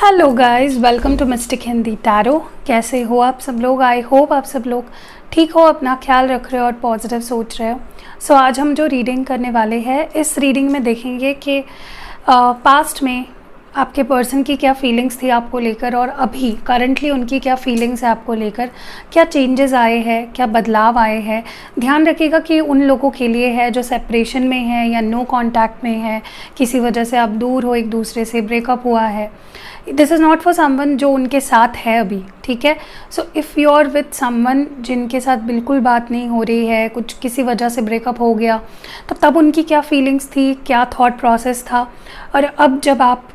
Hello guys, welcome to mystic Hindi tarot. कैसे हो आप सब लोग? आई होप आप सब लोग ठीक हो, अपना ख्याल रख रहे हो और पॉजिटिव सोच रहे हो। सो आज हम जो रीडिंग करने वाले हैं, इस रीडिंग में देखेंगे कि पास्ट में आपके पर्सन की क्या फीलिंग्स थी आपको लेकर और अभी करंटली उनकी क्या फीलिंग्स है आपको लेकर, क्या चेंजेस आए हैं, क्या बदलाव आए हैं। ध्यान रखिएगा कि उन लोगों के लिए है जो सेपरेशन में है या नो कांटेक्ट में है, किसी वजह से आप दूर हो, एक दूसरे से ब्रेकअप हुआ है। This is not for someone जो उनके साथ है अभी, ठीक है। So if you are with someone जिनके साथ बिल्कुल बात नहीं हो रही है, कुछ किसी वजह से ब्रेकअप हो गया, तो तब उनकी क्या फीलिंग्स थी, क्या थॉट प्रोसेस था, और अब जब आप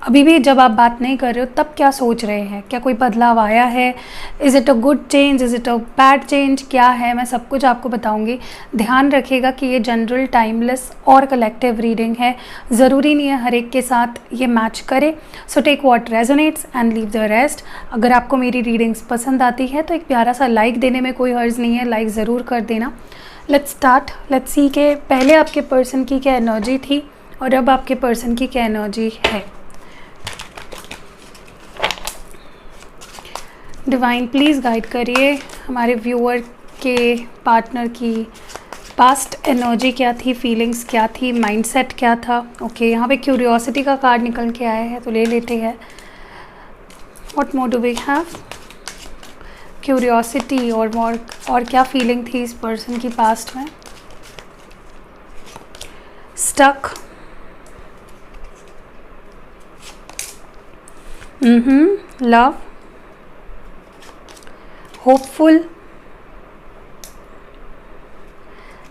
अभी भी जब आप बात नहीं कर रहे हो तब क्या सोच रहे हैं, क्या कोई बदलाव आया है, is it a good change, is it a bad change, क्या है, मैं सब कुछ आपको बताऊंगी। ध्यान रखिएगा कि ये जनरल, टाइमलेस और कलेक्टिव रीडिंग है, ज़रूरी नहीं है हर एक के साथ ये मैच करे। So take what resonates and leave the rest. अगर आपको मेरी रीडिंग्स पसंद आती है तो एक प्यारा सा लाइक देने में कोई हर्ज नहीं है, लाइक ज़रूर कर देना। लेट्स स्टार्ट, लेट्स सी के पहले आपके पर्सन की क्या एनर्जी थी और अब आपके पर्सन की क्या एनर्जी है। डिवाइन प्लीज़ गाइड करिए हमारे व्यूअर के पार्टनर की पास्ट एनर्जी क्या थी, फीलिंग्स क्या थी, माइंडसेट क्या था। ओके, यहाँ पे क्यूरियोसिटी का कार्ड निकल के आया है तो ले लेते हैं। What more do we have? Curiosity और क्या फीलिंग थी इस पर्सन की पास्ट में। Stuck, love, hopeful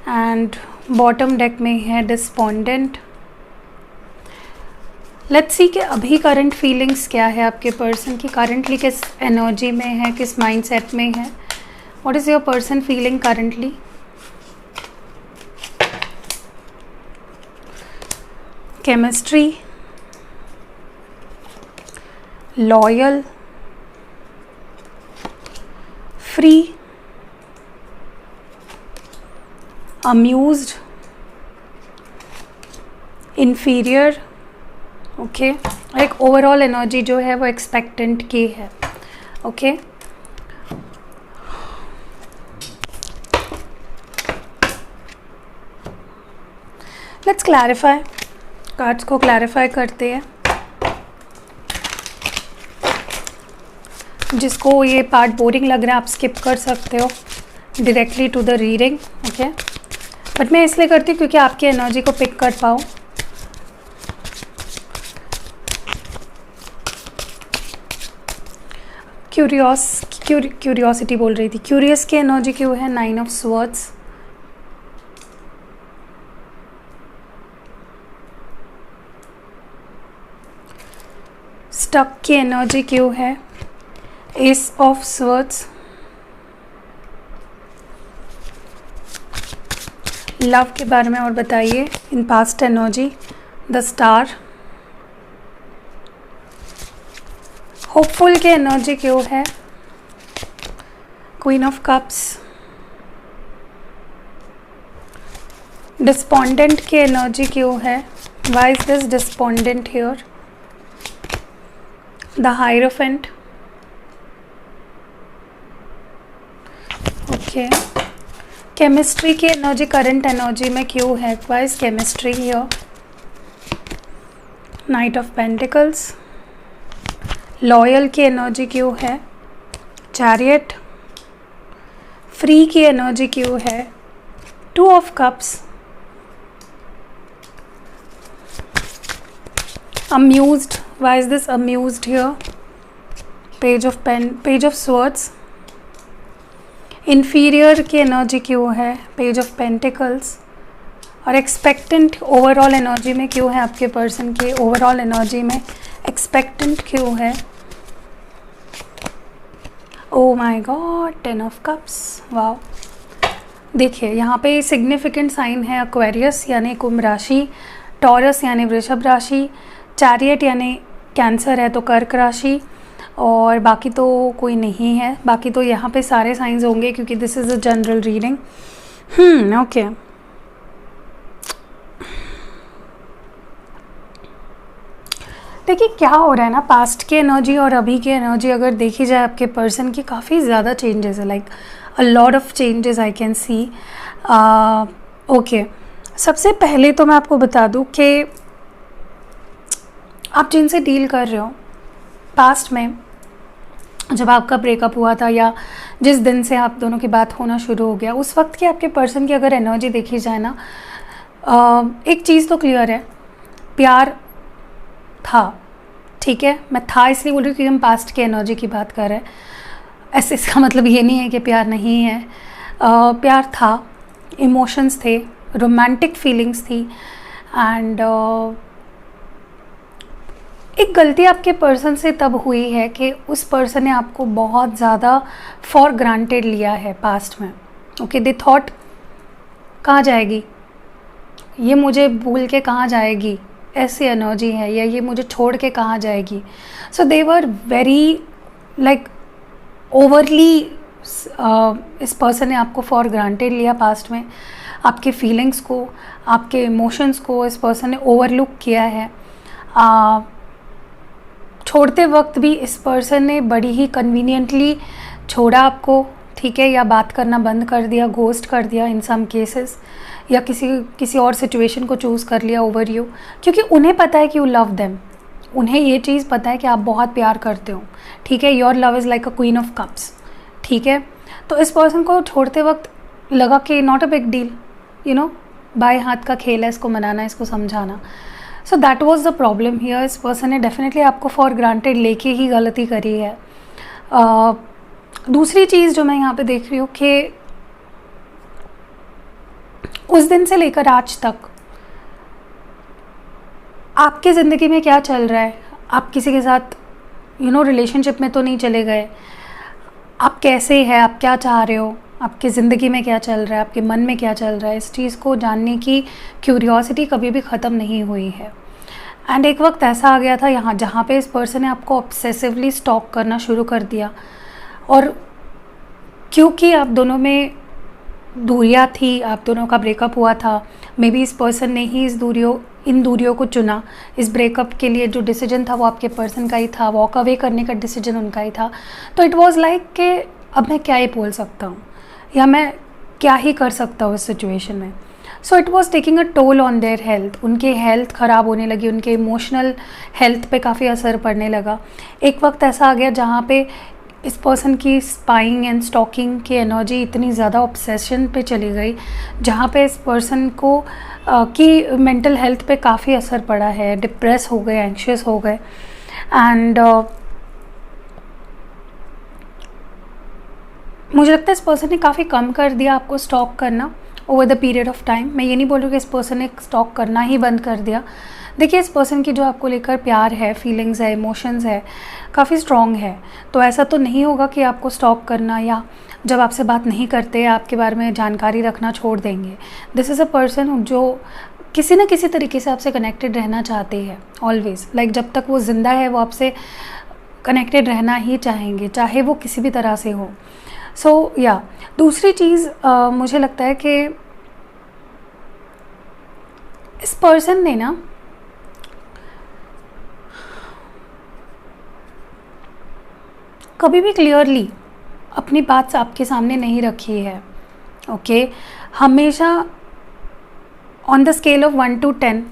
and bottom deck में है डिस्पोंडेंट। लेट्स सी कि अभी करंट फीलिंग्स क्या है आपके पर्सन की, करंटली किस एनर्जी में है, किस माइंडसेट में है। What is your person feeling currently. Chemistry, loyal, free, amused, inferior. Okay, एक ओवरऑल एनर्जी जो है वो एक्सपेक्टेंट की है। ओके, लेट्स क्लैरिफाई, कार्ड्स को क्लैरिफाई करते हैं। जिसको ये पार्ट बोरिंग लग रहा है आप स्किप कर सकते हो directly to the reading. Okay, but मैं इसलिए करती हूँ क्योंकि आपकी एनर्जी को पिक कर पाऊँ। क्यूरियोसिटी बोल रही थी, क्यूरियस की एनर्जी क्यों है। 9 ऑफ स्वॉर्ड्स, स्टक की एनर्जी क्यों है। एस ऑफ स्वॉर्ड्स, लव के बारे में और बताइए in past energy. The star, hopeful की एनर्जी क्यों है। क्वीन ऑफ कप्स, डिस्पोंडेंट की एनर्जी क्यों है। Why is this despondent here. The hierophant, okay. Chemistry की एनर्जी करंट एनर्जी में क्यों है। Why is chemistry here. Knight of pentacles, loyal की एनर्जी क्यों है। चैरियट, फ्री की एनर्जी क्यों है। 2 of cups, amused, why is this amused here. Page of swords, inferior की एनर्जी क्यों है। पेज ऑफ पेंटिकल्स, और एक्सपेक्टेंट ओवरऑल एनर्जी में क्यों है आपके पर्सन की, ओवरऑल एनर्जी में एक्सपेक्टेंट क्यों है। Oh my God, 10 of cups, wow. देखिए यहाँ पे सिग्निफिकेंट साइन है एक्वेरियस यानी कुंभ राशि, टॉरस यानी वृषभ राशि, चैरियट यानी कैंसर है तो कर्क राशि, और बाकी तो कोई नहीं है। बाकी तो यहाँ पे सारे साइंस होंगे क्योंकि this is a general reading. Okay, देखिए क्या हो रहा है ना, पास्ट की एनर्जी और अभी की एनर्जी अगर देखी जाए आपके पर्सन की, काफ़ी ज़्यादा चेंजेस है, like a lot of changes I can see. Okay, सबसे पहले तो मैं आपको बता दूं कि आप जिनसे डील कर रहे हो पास्ट में, जब आपका ब्रेकअप हुआ था या जिस दिन से आप दोनों की बात होना शुरू हो गया, उस वक्त की आपके पर्सन की अगर एनर्जी देखी जाए ना, एक चीज़ तो क्लियर है, प्यार था। ठीक है, मैं था इसलिए बोल रही हूँ कि हम पास्ट की एनर्जी की बात कर रहे हैं, ऐसे इसका मतलब ये नहीं है कि प्यार नहीं है। प्यार था, इमोशंस थे, रोमांटिक फीलिंग्स थी, एंड एक गलती आपके पर्सन से तब हुई है कि उस पर्सन ने आपको बहुत ज़्यादा फॉर ग्रांटेड लिया है पास्ट में। ओके, दे थॉट कहाँ जाएगी ये, मुझे भूल के कहाँ जाएगी, ऐसी एनर्जी है, या ये मुझे छोड़ के कहाँ जाएगी। सो दे वर वेरी लाइक ओवरली, इस पर्सन ने आपको फॉर ग्रांटेड लिया पास्ट में, आपके फीलिंग्स को, आपके इमोशंस को इस पर्सन ने ओवरलुक किया है। छोड़ते वक्त भी इस पर्सन ने बड़ी ही कन्वीनियंटली छोड़ा आपको, ठीक है, या बात करना बंद कर दिया, घोस्ट कर दिया इन सम केसेस, या किसी और सिचुएशन को चूज़ कर लिया ओवर यू, क्योंकि उन्हें पता है कि यू लव देम, उन्हें ये चीज़ पता है कि आप बहुत प्यार करते हो, ठीक है, your love is like a queen of cups, ठीक है। तो इस पर्सन को छोड़ते वक्त लगा कि not a big deal, you know, बाएं हाथ का खेल है, इसको मनाना, इसको समझाना। So that was the problem here. इस पर्सन ने डेफिनेटली आपको फॉर ग्रांटेड लेके ही गलती करी है। दूसरी चीज़ जो मैं यहाँ पे देख रही हूँ कि उस दिन से लेकर आज तक आपकी ज़िंदगी में क्या चल रहा है, आप किसी के साथ रिलेशनशिप में तो नहीं चले गए, आप कैसे हैं, आप क्या चाह रहे हो, आपकी ज़िंदगी में क्या चल रहा है, आपके मन में क्या चल रहा है, इस चीज़ को जानने की क्यूरियोसिटी कभी भी ख़त्म नहीं हुई है। एंड एक वक्त ऐसा आ गया था जहाँ पे इस पर्सन ने आपको ऑब्सेसिवली स्टॉक करना शुरू कर दिया, और क्योंकि आप दोनों में दूरियां थी, आप दोनों का ब्रेकअप हुआ था, मे बी इस पर्सन ने ही इन दूरियों को चुना। इस ब्रेकअप के लिए जो डिसीजन था वो आपके पर्सन का ही था, वॉक अवे करने का डिसीजन उनका ही था। तो इट वाज लाइक कि अब मैं क्या ही बोल सकता हूँ, या मैं क्या ही कर सकता हूँ इस सिचुएशन में। So it was taking a toll on their health, उनकी हेल्थ ख़राब होने लगी, उनके इमोशनल हेल्थ पे काफ़ी असर पड़ने लगा। एक वक्त ऐसा आ गया जहाँ पे इस पर्सन की स्पाइंग एंड स्टॉकिंग की एनर्जी इतनी ज़्यादा ऑब्सेशन पे चली गई, जहाँ पे इस पर्सन को की मेंटल हेल्थ पे काफ़ी असर पड़ा है, डिप्रेस हो गए, एंग्शियस हो गए। एंड मुझे लगता है इस पर्सन ने काफ़ी कम कर दिया आपको स्टॉक करना over the period of time. मैं ये नहीं बोल रही कि इस पर्सन ने स्टॉक करना ही बंद कर दिया। देखिए, इस पर्सन की जो आपको लेकर प्यार है, फीलिंग्स है, इमोशंस है, काफ़ी स्ट्रॉन्ग है। तो ऐसा तो नहीं होगा कि आपको स्टॉक करना या जब आपसे बात नहीं करते आपके बारे में जानकारी रखना छोड़ देंगे। दिस इज़ अ पर्सन जो किसी न किसी तरीके से आपसे कनेक्टेड रहना चाहते हैं ऑलवेज़, लाइक जब तक वो ज़िंदा है वो आपसे कनेक्टेड रहना ही चाहेंगे, चाहे वो किसी भी तरह से हो। सो या दूसरी चीज़ मुझे लगता है कि इस पर्सन ने ना कभी भी क्लियरली अपनी बात आपके सामने नहीं रखी है। ओके, हमेशा on the scale of 1 to 10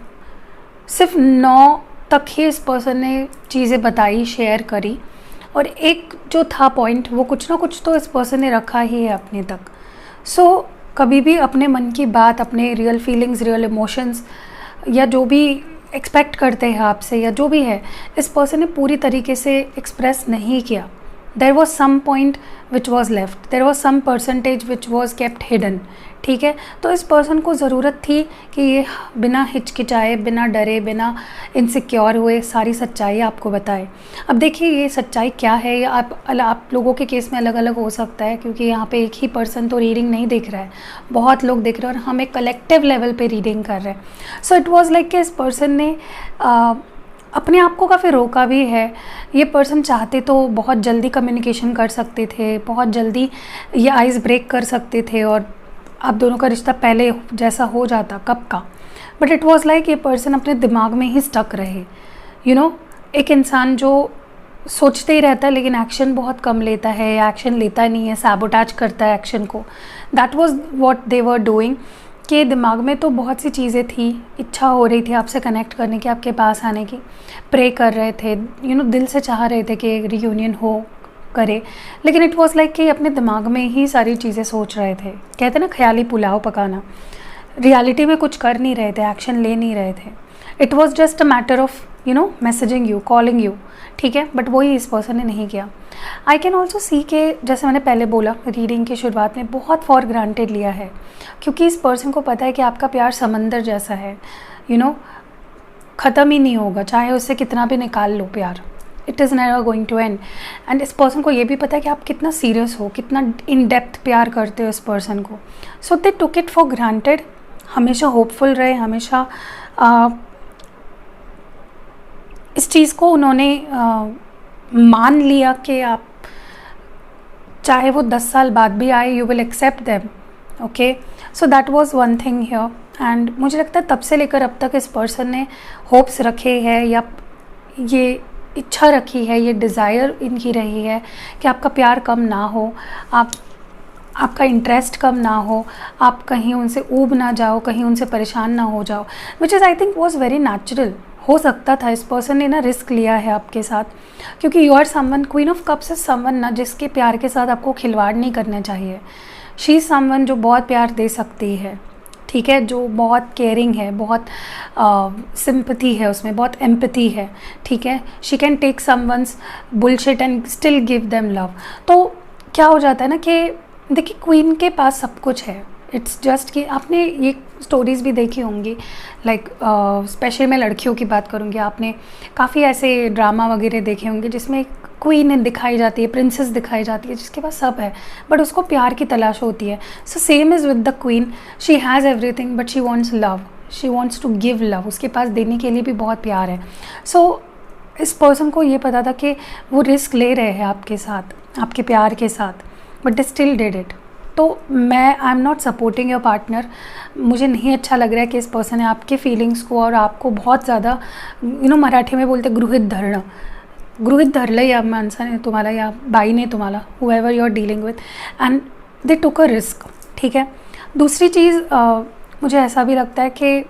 सिर्फ 9 तक ही इस पर्सन ने चीज़ें बताई, शेयर करी, और एक जो था पॉइंट वो कुछ ना कुछ तो इस पर्सन ने रखा ही है अपने तक। सो कभी भी अपने मन की बात, अपने रियल फीलिंग्स, रियल इमोशंस, या जो भी एक्सपेक्ट करते हैं आपसे या जो भी है, इस पर्सन ने पूरी तरीके से एक्सप्रेस नहीं किया। There was some point which was left, there was some percentage which was kept hidden, ठीक है। तो इस पर्सन को ज़रूरत थी कि ये बिना हिचकिचाए, बिना डरे, बिना इनसिक्योर हुए सारी सच्चाई आपको बताए। अब देखिए, ये सच्चाई क्या है ये आप लोगों के केस में अलग अलग हो सकता है, क्योंकि यहाँ पे एक ही पर्सन तो रीडिंग नहीं देख रहा है, बहुत लोग देख रहे हैं और हम एक कलेक्टिव लेवल पे रीडिंग कर रहे हैं। सो इट वाज लाइक कि इस पर्सन ने अपने आप को काफ़ी रोका भी है। ये पर्सन चाहते तो बहुत जल्दी कम्युनिकेशन कर सकते थे, बहुत जल्दी ये आइस ब्रेक कर सकते थे और आप दोनों का रिश्ता पहले जैसा हो जाता कब का। बट इट वाज लाइक ये पर्सन अपने दिमाग में ही स्टक रहे, एक इंसान जो सोचते ही रहता है लेकिन एक्शन बहुत कम लेता है या एक्शन लेता नहीं है, सैबोटाज करता है एक्शन को, that was what they were doing. कि दिमाग में तो बहुत सी चीज़ें थी, इच्छा हो रही थी आपसे कनेक्ट करने की, आपके पास आने की, प्रे कर रहे थे, दिल से चाह रहे थे कि रियूनियन हो करे, लेकिन इट वाज लाइक कि अपने दिमाग में ही सारी चीज़ें सोच रहे थे। कहते ना ख्याली पुलाव पकाना, रियलिटी में कुछ कर नहीं रहे थे, एक्शन ले नहीं रहे थे। It was just a matter of messaging you, calling you, ठीक है, बट वही इस पर्सन ने नहीं किया। आई कैन ऑल्सो सी के जैसे मैंने पहले बोला रीडिंग की शुरुआत में, बहुत फॉर ग्रांटेड लिया है, क्योंकि इस पर्सन को पता है कि आपका प्यार समंदर जैसा है, ख़त्म ही नहीं होगा, चाहे उससे कितना भी निकाल लो प्यार, it is never going to end. And इस पर्सन को ये भी पता है कि आप कितना सीरियस हो, कितना इन डेप्थ प्यार करते हो इस पर्सन को। सो दे टुक इट फॉर ग्रांटेड, हमेशा होपफुल रहे, हमेशा इस चीज़ को उन्होंने मान लिया कि आप चाहे वो 10 साल बाद भी आए, you will accept them, okay. So that was one thing here. And मुझे लगता है तब से लेकर अब तक इस पर्सन ने होप्स रखे हैं या ये इच्छा रखी है, ये डिज़ायर इनकी रही है कि आपका प्यार कम ना हो, आपका इंटरेस्ट कम ना हो, आप कहीं उनसे ऊब ना जाओ, कहीं उनसे परेशान ना हो जाओ, which is I think was very natural. हो सकता था इस पर्सन ने ना रिस्क लिया है आपके साथ, क्योंकि you are someone, queen of cups is someone ना जिसके प्यार के साथ आपको खिलवाड़ नहीं करना चाहिए। शी इज़ समवन जो बहुत प्यार दे सकती है, ठीक है, जो बहुत केयरिंग है, बहुत सिंपैथी है उसमें, बहुत एम्पैथी है, ठीक है। She can take someone's bullshit and still give them love. तो क्या हो जाता है ना कि देखिए क्वीन के पास सब कुछ है, इट्स जस्ट कि आपने ये स्टोरीज़ भी देखी होंगी, लाइक स्पेशली मैं लड़कियों की बात करूँगी, आपने काफ़ी ऐसे ड्रामा वगैरह देखे होंगे जिसमें क्वीन दिखाई जाती है, प्रिंसेस दिखाई जाती है, जिसके पास सब है बट उसको प्यार की तलाश होती है। So same is with the queen, she has everything but she wants love, she wants to give love, उसके पास देने के लिए भी बहुत प्यार है। सो इस पर्सन को ये पता था कि वो रिस्क ले रहे हैं आपके साथ, आपके प्यार के साथ, but they still did it. तो I am not supporting your partner. मुझे नहीं अच्छा लग रहा है कि इस पर्सन ने आपके फीलिंग्स को और आपको बहुत ज़्यादा मराठी में बोलते गृहित धरलं या माणसाने तुम्हाला या बाईने तुम्हाला, whoever you are dealing with, and they took a risk, ठीक है। दूसरी चीज़ मुझे ऐसा भी लगता है कि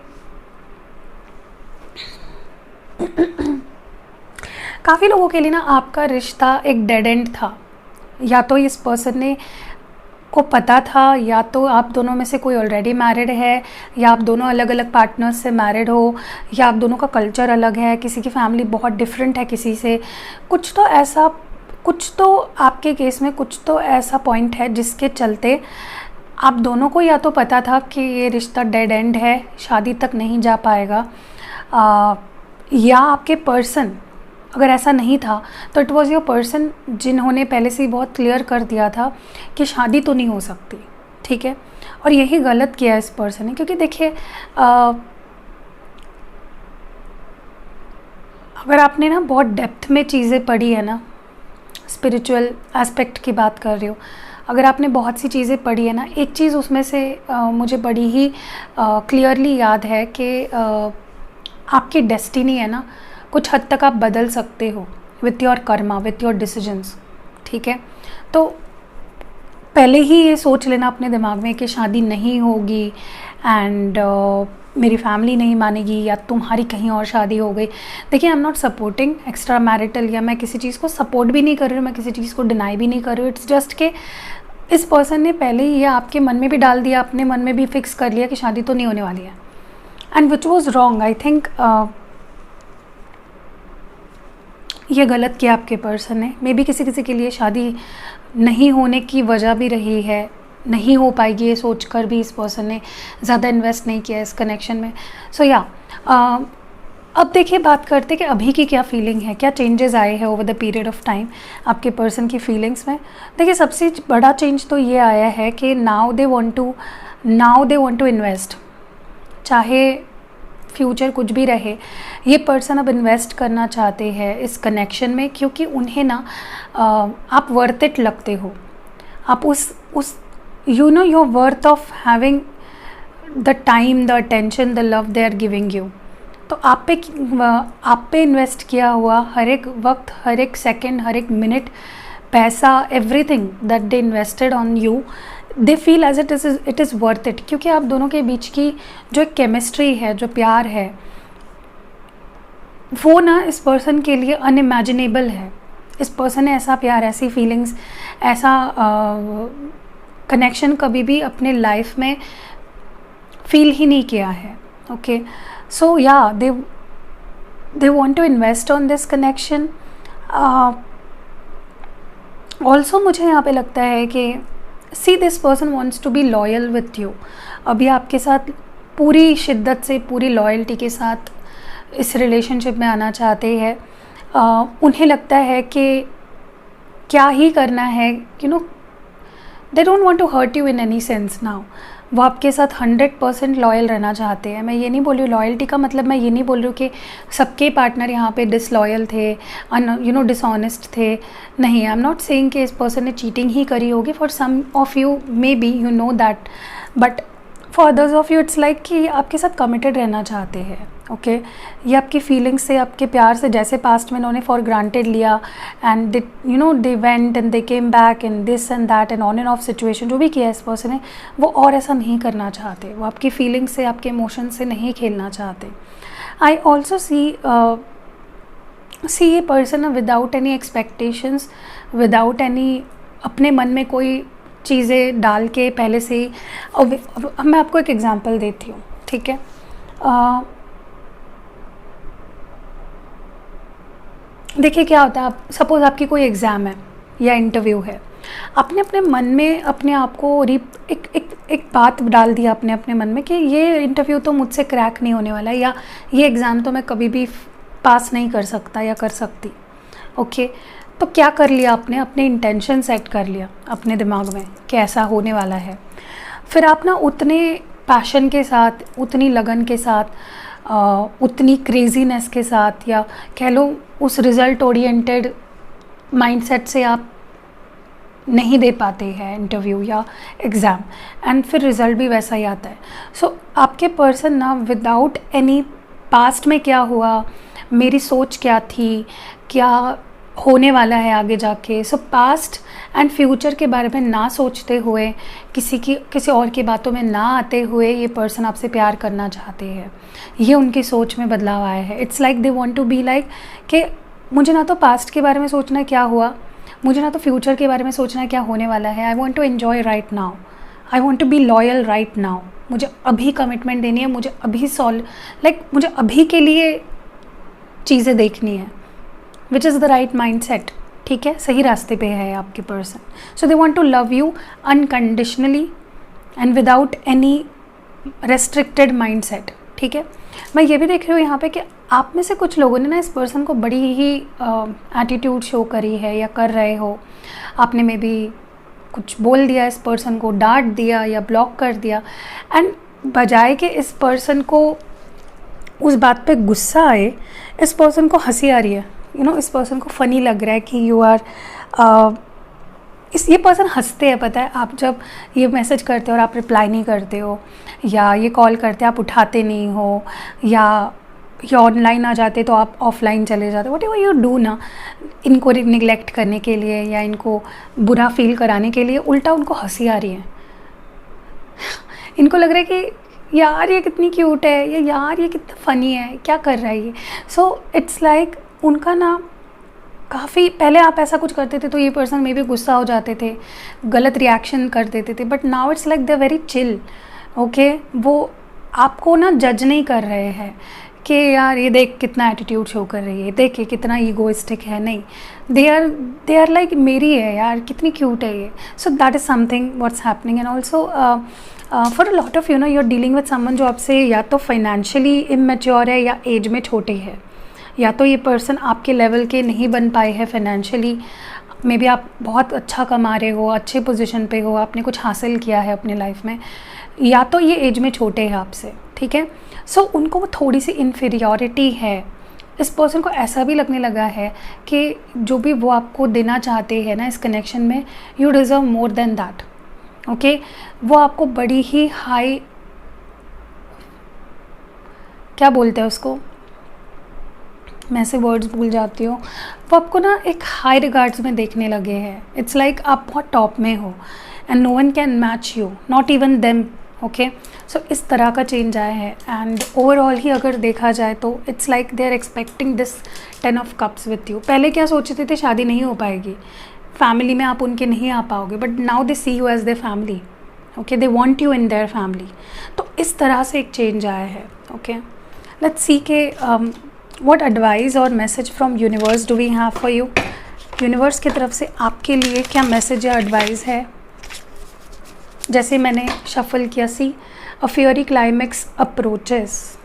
काफ़ी लोगों के लिए ना आपका रिश्ता एक डेड एंड था, या तो इस पर्सन ने को पता था, या तो आप दोनों में से कोई ऑलरेडी मैरिड है, या आप दोनों अलग अलग पार्टनर्स से मैरिड हो, या आप दोनों का कल्चर अलग है, किसी की फैमिली बहुत डिफरेंट है किसी से, कुछ तो आपके केस में कुछ तो ऐसा पॉइंट है जिसके चलते आप दोनों को या तो पता था कि ये रिश्ता डेड एंड है, शादी तक नहीं जा पाएगा, या आपके पर्सन अगर ऐसा नहीं था तो इट वॉज़ योर पर्सन जिन्होंने पहले से ही बहुत क्लियर कर दिया था कि शादी तो नहीं हो सकती, ठीक है। और यही गलत किया इस पर्सन ने, क्योंकि देखिए अगर आपने ना बहुत डेप्थ में चीज़ें पढ़ी है ना, स्पिरिचुअल एस्पेक्ट की बात कर रही हो, अगर आपने बहुत सी चीज़ें पढ़ी है ना, एक चीज़ उसमें से मुझे बड़ी ही क्लियरली याद है कि आपकी डेस्टिनी है ना, कुछ हद तक आप बदल सकते हो with your Karma, with your decisions, ठीक है। तो पहले ही ये सोच लेना अपने दिमाग में कि शादी नहीं होगी एंड मेरी फैमिली नहीं मानेगी, या तुम्हारी कहीं और शादी हो गई। देखिए आई am not supporting extra marital, या मैं किसी चीज़ को सपोर्ट भी नहीं कर रही हूँ, मैं किसी चीज़ को डिनाई भी नहीं कर रही हूँ। इट्स जस्ट कि इस पर्सन ने पहले ही ये आपके मन में भी डाल दिया, अपने मन में भी फिक्स कर लिया कि शादी तो नहीं होने वाली है, and which was wrong. I think ये गलत किया आपके पर्सन ने। मे बी किसी के लिए शादी नहीं होने की वजह भी रही है, नहीं हो पाएगी ये सोचकर भी इस पर्सन ने ज़्यादा इन्वेस्ट नहीं किया इस कनेक्शन में। सो या अब देखिए बात करते कि अभी की क्या फीलिंग है, क्या चेंजेस आए हैं over the period of time आपके पर्सन की फीलिंग्स में। देखिए सबसे बड़ा चेंज तो ये आया है कि now they want to invest, चाहे फ्यूचर कुछ भी रहे, ये पर्सन अब इन्वेस्ट करना चाहते हैं इस कनेक्शन में, क्योंकि उन्हें ना आप वर्थ इट लगते हो, आप उस your worth of having the time, the attention, the love they are giving you, तो आप पे इन्वेस्ट किया हुआ हर एक वक्त, हर एक सेकंड, हर एक मिनट, पैसा, everything that they invested on you, they feel as it is worth it. क्योंकि आप दोनों के बीच की जो एक केमिस्ट्री है, जो प्यार है, वो ना इस पर्सन के लिए अनइमेजिनेबल है। इस पर्सन ने ऐसा प्यार, ऐसी फीलिंग्स, ऐसा कनेक्शन कभी भी अपने लाइफ में फील ही नहीं किया है। Okay, so yeah they want to invest on this connection. Also मुझे यहाँ पे लगता है कि see this person wants to be loyal with you. अभी आपके साथ पूरी शिद्दत से, पूरी लॉयल्टी के साथ इस रिलेशनशिप में आना चाहते हैं। उन्हें लगता है कि क्या ही करना है, you know, they don't want to hurt you in any sense now. वो आपके साथ 100% लॉयल रहना चाहते हैं। मैं ये नहीं बोल रही हूँ, लॉयल्टी का मतलब मैं ये नहीं बोल रही हूँ कि सबके पार्टनर यहाँ पे डिसलॉयल थे, डिसऑनेस्ट थे। नहीं, आई एम नॉट सेइंग कि इस पर्सन ने चीटिंग ही करी होगी। For some of you maybe you know that, but for others of you it's like कि आपके साथ कमिटेड रहना चाहते हैं। ओके, ये आपकी फीलिंग्स से, आपके प्यार से, जैसे पास्ट में उन्होंने फॉर ग्रांटेड लिया and they went and they came back and this and that and on end of situation, जो भी किया इस पर्सन ने, वो और ऐसा नहीं करना चाहते। वो आपकी फीलिंग्स से, आपके इमोशन से नहीं खेलना चाहते। आई ऑल्सो सी ये person without any expectations, without any अपने मन में कोई चीज़ें डाल के पहले से ही। अब मैं आपको एक एग्जांपल देती हूँ, ठीक है। देखिए क्या होता है, आप सपोज़ आपकी कोई एग्ज़ाम है या इंटरव्यू है, आपने अपने मन में अपने आप को एक बात डाल दिया अपने मन में कि ये इंटरव्यू तो मुझसे क्रैक नहीं होने वाला है, या ये एग्ज़ाम तो मैं कभी भी पास नहीं कर सकता या कर सकती। ओके, तो क्या कर लिया आपने, अपने इंटेंशन सेट कर लिया अपने दिमाग में कि ऐसा होने वाला है। फिर आप ना उतने पैशन के साथ, उतनी लगन के साथ, उतनी क्रेजीनेस के साथ, या कह लो उस रिज़ल्ट ओरिएंटेड माइंडसेट से आप नहीं दे पाते हैं इंटरव्यू या एग्ज़ाम, एंड फिर रिज़ल्ट भी वैसा ही आता है। सो आपके पर्सन ना विदाउट एनी पास्ट में क्या हुआ, मेरी सोच क्या थी, क्या होने वाला है आगे जाके, सो पास्ट एंड फ्यूचर के बारे में ना सोचते हुए, किसी और की बातों में ना आते हुए, ये पर्सन आपसे प्यार करना चाहते हैं। ये उनकी सोच में बदलाव आया है। It's like they want to be like कि मुझे ना तो पास्ट के बारे में सोचना है क्या हुआ, मुझे ना तो फ्यूचर के बारे में सोचना है क्या होने वाला है। I want to enjoy right now, I want to be loyal right now. मुझे अभी कमिटमेंट देनी है, मुझे अभी मुझे अभी के लिए चीज़ें देखनी है, which is the right mindset. ठीक है, सही रास्ते पे है आपके person. So they want to love you unconditionally and without any restricted mindset. ठीक है, मैं ये भी देख रही हूँ यहाँ पे कि आप में से कुछ लोगों ने ना इस पर्सन को बड़ी ही एटीट्यूड शो करी है या कर रहे हो। आपने में भी कुछ बोल दिया इस पर्सन को, डांट दिया या ब्लॉक कर दिया, एंड बजाय कि इस पर्सन को उस बात पे गुस्सा आए, इस पर्सन को हंसी आ रही है। इस पर्सन को फ़नी लग रहा है कि यू आर ये पर्सन हंसते हैं। पता है, आप जब ये मैसेज करते हो और आप रिप्लाई नहीं करते हो, या ये कॉल करते आप उठाते नहीं हो, या ये ऑनलाइन आ जाते तो आप ऑफलाइन चले जाते, वट एवर यू डू ना, इनको निगलेक्ट करने के लिए या इनको बुरा फील कराने के लिए, उल्टा उनको हंसी आ रही है। इनको लग रहा है कि यार ये कितनी क्यूट है, या यार ये कितना फ़नी है, क्या कर रहा है ये। सो इट्स लाइक उनका ना काफ़ी पहले आप ऐसा कुछ करते थे तो ये पर्सन में भी गुस्सा हो जाते थे, गलत रिएक्शन कर देते थे, but now it's like they are very chill. Okay, वो आपको ना जज नहीं कर रहे हैं कि यार ये देख कितना एटीट्यूड शो कर रही है, देख ये कितना ईगोइस्टिक है। नहीं, दे आर लाइक मेरी है यार, कितनी क्यूट है ये। So that is something what's happening. And also for a lot of you are dealing with someone जो आपसे या तो फाइनेंशियली इमेच्योर है या एज में छोटे है, या तो ये पर्सन आपके लेवल के नहीं बन पाए हैं फाइनेंशियली। मे बी आप बहुत अच्छा कमा रहे हो, अच्छे पोजीशन पे हो, आपने कुछ हासिल किया है अपने लाइफ में, या तो ये एज में छोटे हैं आपसे। ठीक है, सो उनको वो थोड़ी सी इन्फीरियॉरिटी है। इस पर्सन को ऐसा भी लगने लगा है कि जो भी वो आपको देना चाहते हैं ना इस कनेक्शन में, you deserve more than that. Okay, वो आपको बड़ी ही हाई, क्या बोलते हैं उसको, मैं ऐसे वर्ड्स भूल जाती हूँ, वो आपको ना एक हाई रिगार्ड्स में देखने लगे हैं। इट्स लाइक आप बहुत टॉप में हो and no one can match you, not even them. Okay, so इस तरह का चेंज आया है। एंड ओवरऑल ही अगर देखा जाए तो it's like they are expecting this 10 of cups with you. पहले क्या सोचते थे, शादी नहीं हो पाएगी, फैमिली में आप उनके नहीं आ पाओगे, but now they see you as their family. Okay, they want you in their family. तो इस तरह से एक चेंज आया है। ओके, लेट्स सी के व्हाट एडवाइस और message from universe do we have for you. Universe की तरफ से आपके लिए क्या मैसेज या एडवाइस है। जैसे मैंने शफल किया, सी अ फियरी क्लाइमैक्स अप्रोचेस,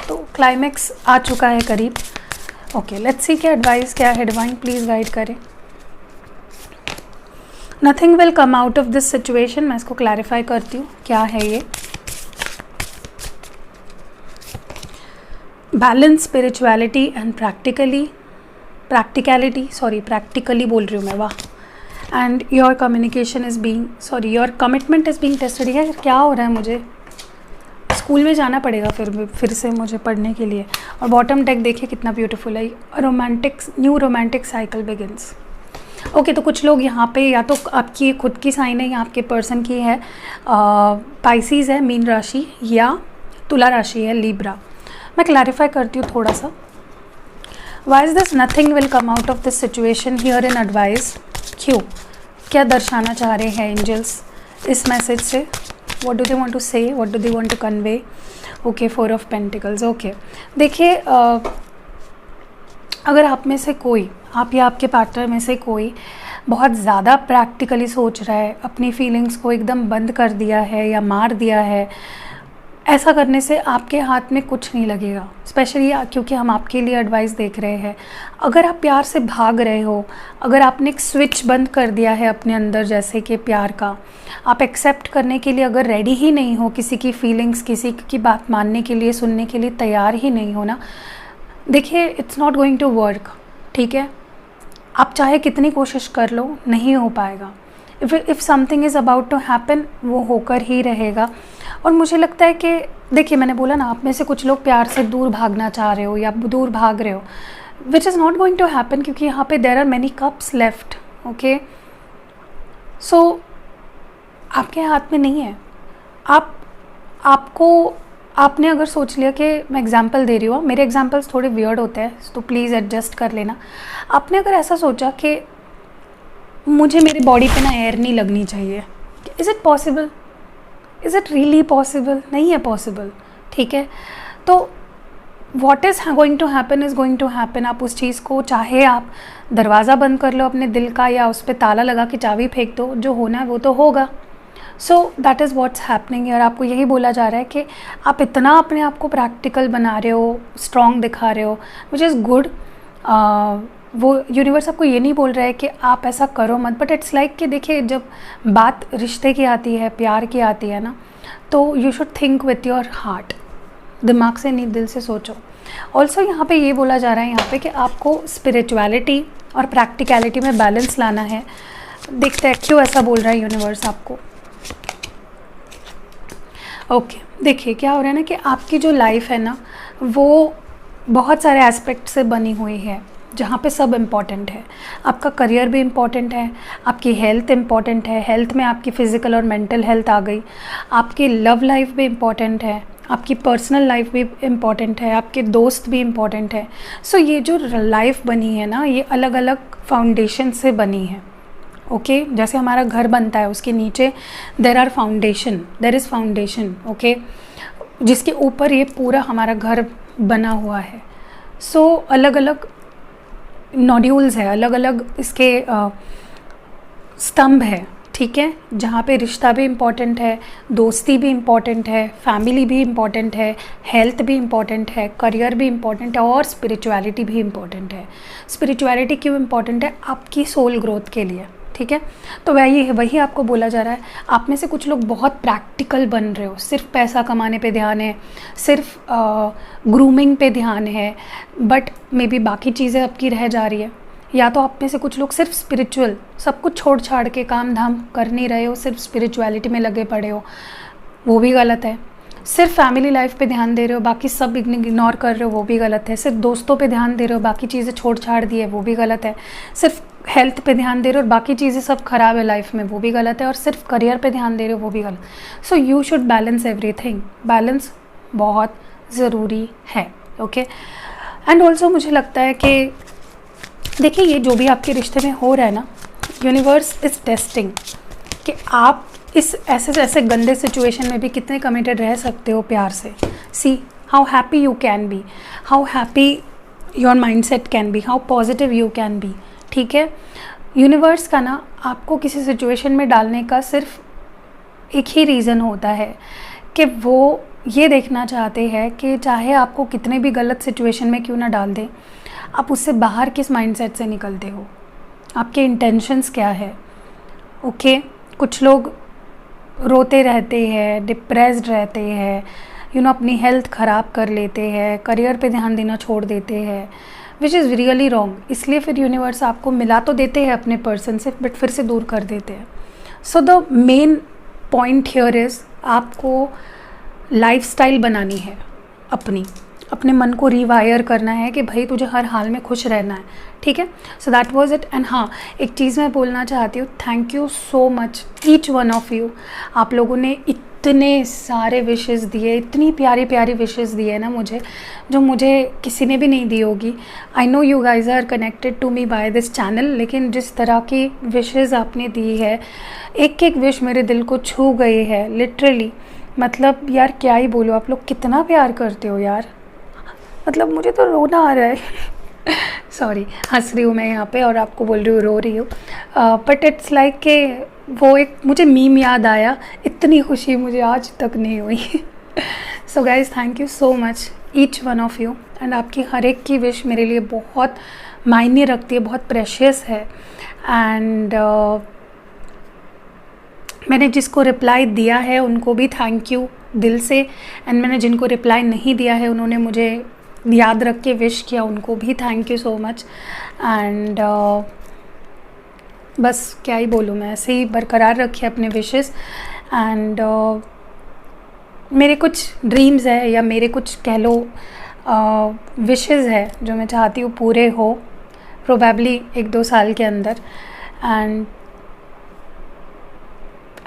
तो क्लाइमैक्स आ चुका है करीब। ओके, लेट्स सी क्या एडवाइस क्या है। डिवाइन प्लीज़ गाइड करें। Nothing will come out of this situation. मैं इसको क्लैरिफाई करती हूँ क्या है ये। बैलेंस, स्पिरिचुअलिटी एंड प्रैक्टिकली बोल रही हूँ मैं, वाह। And your communication is being your commitment is being tested. यार क्या हो रहा है, मुझे स्कूल में जाना पड़ेगा फिर से मुझे पढ़ने के लिए। और बॉटम डेक देखिए कितना ब्यूटीफुल है। New romantic cycle begins. Okay, तो कुछ लोग यहाँ पे या तो आपकी खुद की साइन है या आपके पर्सन की है, पाइसीज़ है मीन राशि, या तुला राशि है लिब्रा। मैं क्लैरिफाई करती हूँ थोड़ा सा। Why is this nothing will come out of this situation here in advice. क्यों, क्या दर्शाना चाह रहे हैं एंजल्स इस मैसेज से। What do they want to say, what do they want to convey. Okay, 4 of pentacles. Okay, देखिए अगर आप में से कोई, आप या आपके पार्टनर में से कोई बहुत ज़्यादा प्रैक्टिकली सोच रहा है, अपनी फीलिंग्स को एकदम बंद कर दिया है या मार दिया है, ऐसा करने से आपके हाथ में कुछ नहीं लगेगा। स्पेशली क्योंकि हम आपके लिए एडवाइस देख रहे हैं। अगर आप प्यार से भाग रहे हो, अगर आपने एक स्विच बंद कर दिया है अपने अंदर, जैसे कि प्यार का, आप एक्सेप्ट करने के लिए अगर रेडी ही नहीं हो, किसी की फीलिंग्स, किसी की बात मानने के लिए, सुनने के लिए तैयार ही नहीं हो ना, देखिए it's not going to work. ठीक है, आप चाहे कितनी कोशिश कर लो, नहीं हो पाएगा। If something is about to happen, वो होकर ही रहेगा। और मुझे लगता है कि देखिए, मैंने बोला ना, आप में से कुछ लोग प्यार से दूर भागना चाह रहे हो या दूर भाग रहे हो, which is not going to happen, क्योंकि यहाँ पे there are many cups left. Okay, so आपके हाथ में नहीं है। आपने अगर सोच लिया कि मैं एग्जांपल दे रही हूँ, मेरे एग्जांपल्स थोड़े वियर्ड होते हैं तो प्लीज़ एडजस्ट कर लेना। आपने अगर ऐसा सोचा कि मुझे मेरी बॉडी पे ना एयर नहीं लगनी चाहिए, is it possible, is it really possible? नहीं है पॉसिबल। ठीक है, तो what is going to happen is going to happen. आप उस चीज़ को, चाहे आप दरवाज़ा बंद कर लो अपने दिल का या उस पर ताला लगा के चाबी फेंक दो, जो होना है वो तो होगा। सो दैट इज़ वॉट्स हैपनिंग। और आपको यही बोला जा रहा है कि आप इतना अपने आप को प्रैक्टिकल बना रहे हो, स्ट्रॉन्ग दिखा रहे हो, विच इज़ गुड। वो यूनिवर्स आपको ये नहीं बोल रहा है कि आप ऐसा करो मत, बट इट्स लाइक कि देखिए, जब बात रिश्ते की आती है, प्यार की आती है ना, तो you should think with your heart, दिमाग से नहीं, दिल से सोचो। ऑल्सो यहाँ पे ये बोला जा रहा है यहाँ पे कि आपको स्पिरिचुअलिटी और प्रैक्टिकलिटी में बैलेंस लाना है। देखते हैं क्यों ऐसा बोल रहा है यूनिवर्स आपको। ओके, देखिए क्या हो रहा है ना कि आपकी जो लाइफ है ना, वो बहुत सारे एस्पेक्ट से बनी हुई है, जहाँ पे सब इम्पॉर्टेंट है। आपका करियर भी इम्पॉर्टेंट है, आपकी हेल्थ इम्पॉर्टेंट है, हेल्थ में आपकी फ़िज़िकल और मेंटल हेल्थ आ गई, आपकी लव लाइफ भी इम्पॉर्टेंट है, आपकी पर्सनल लाइफ भी इम्पॉर्टेंट है, आपके दोस्त भी इम्पॉर्टेंट है। सो ये जो लाइफ बनी है ना, ये अलग अलग फाउंडेशन से बनी है। ओके, जैसे हमारा घर बनता है, उसके नीचे देर इज़ फाउंडेशन। ओके, जिसके ऊपर ये पूरा हमारा घर बना हुआ है। सो अलग अलग नोड्यूल्स है, अलग अलग इसके स्तंभ है। ठीक है, जहाँ पे रिश्ता भी इम्पॉर्टेंट है, दोस्ती भी इम्पॉर्टेंट है, फैमिली भी इम्पॉर्टेंट है, हेल्थ भी इम्पॉर्टेंट है, करियर भी इम्पॉर्टेंट है, और स्पिरिचुअलिटी भी इम्पॉर्टेंट है। स्पिरिचुअलिटी क्यों इम्पॉर्टेंट है? आपकी सोल ग्रोथ के लिए। ठीक है, तो वही आपको बोला जा रहा है। आप में से कुछ लोग बहुत प्रैक्टिकल बन रहे हो, सिर्फ पैसा कमाने पे ध्यान है, सिर्फ ग्रूमिंग पे ध्यान है, बट मे बी बाकी चीज़ें आपकी रह जा रही है। या तो आप में से कुछ लोग सिर्फ स्पिरिचुअल, सब कुछ छोड़ छाड़ के काम धाम कर नहीं रहे हो, सिर्फ स्पिरिचुअलिटी में लगे पड़े हो, वो भी गलत है। सिर्फ फैमिली लाइफ पे ध्यान दे रहे हो, बाकी सब इग्नोर कर रहे हो, वो भी गलत है। सिर्फ दोस्तों पे ध्यान दे रहे हो, बाकी चीज़ें छोड़ छाड़ दी है, वो भी गलत है। सिर्फ हेल्थ पे ध्यान दे रहे हो और बाकी चीज़ें सब खराब है लाइफ में, वो भी गलत है। और सिर्फ करियर पे ध्यान दे रहे हो, वो भी गलत। So you should balance everything. Balance बहुत ज़रूरी है, ओके। एंड ऑल्सो मुझे लगता है कि देखिए, ये जो भी आपके रिश्ते में हो रहा है ना, यूनिवर्स इज़ टेस्टिंग कि आप इस ऐसे गंदे सिचुएशन में भी कितने कमिटेड रह सकते हो प्यार से। See how happy you can be, how happy your mindset can be, how positive you can be, ठीक है। यूनिवर्स का ना आपको किसी सिचुएशन में डालने का सिर्फ एक ही रीज़न होता है कि वो ये देखना चाहते हैं कि चाहे आपको कितने भी गलत सिचुएशन में क्यों ना डाल दें, आप उससे बाहर किस माइंडसेट से निकलते हो, आपके इंटेंशंस क्या है, ओके। कुछ लोग रोते रहते हैं, डिप्रेस्ड रहते हैं, अपनी हेल्थ ख़राब कर लेते हैं, करियर पे ध्यान देना छोड़ देते हैं, विच इज़ रियली रॉन्ग। इसलिए फिर यूनिवर्स आपको मिला तो देते हैं अपने पर्सन से, बट फिर से दूर कर देते हैं। So the main point here is आपको लाइफस्टाइल बनानी है, अपने मन को रिवायर करना है कि भाई तुझे हर हाल में खुश रहना है, ठीक है। सो दैट वाज इट। एंड हाँ, एक चीज़ मैं बोलना चाहती हूँ, thank you so much each one of you. आप लोगों ने इतने सारे विशेस दिए, इतनी प्यारी प्यारी विशेस दिए ना मुझे, जो मुझे किसी ने भी नहीं दी होगी। I know you guys are connected to me by this channel, लेकिन जिस तरह की विशेस आपने दी है, एक एक विश मेरे दिल को छू गई है लिटरली। मतलब यार क्या ही बोलो, आप लोग कितना प्यार करते हो यार, मतलब मुझे तो रोना आ रहा है। सॉरी, हंस रही हूँ मैं यहाँ पे और आपको बोल रही हूँ रो रही हूँ, बट इट्स लाइक कि वो एक मुझे मीम याद आया, इतनी खुशी मुझे आज तक नहीं हुई। So guys, thank you so much each one of you. And आपकी हर एक की विश मेरे लिए बहुत मायने रखती है, बहुत प्रेशियस है। एंड मैंने जिसको रिप्लाई दिया है उनको भी थैंक यू दिल से, एंड मैंने जिनको रिप्लाई नहीं दिया है उन्होंने मुझे याद रख के विश किया, उनको भी thank you so much. And बस क्या ही बोलूँ मैं, ऐसे ही बरकरार रखिए अपने विशेस। एंड मेरे कुछ ड्रीम्स है या मेरे कुछ कह लो विशेस है जो मैं चाहती हूँ पूरे हो, प्रोबेबली 1-2 साल के अंदर। And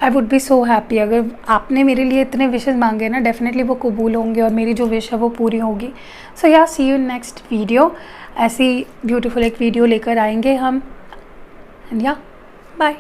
I would be so happy अगर आपने मेरे लिए इतने विशेस मांगे ना, डेफिनेटली वो कबूल होंगे और मेरी जो विश है वो पूरी होगी। सो या सी यू नेक्स्ट वीडियो। ऐसी ब्यूटीफुल एक वीडियो लेकर आएंगे हम। एंड या बाय।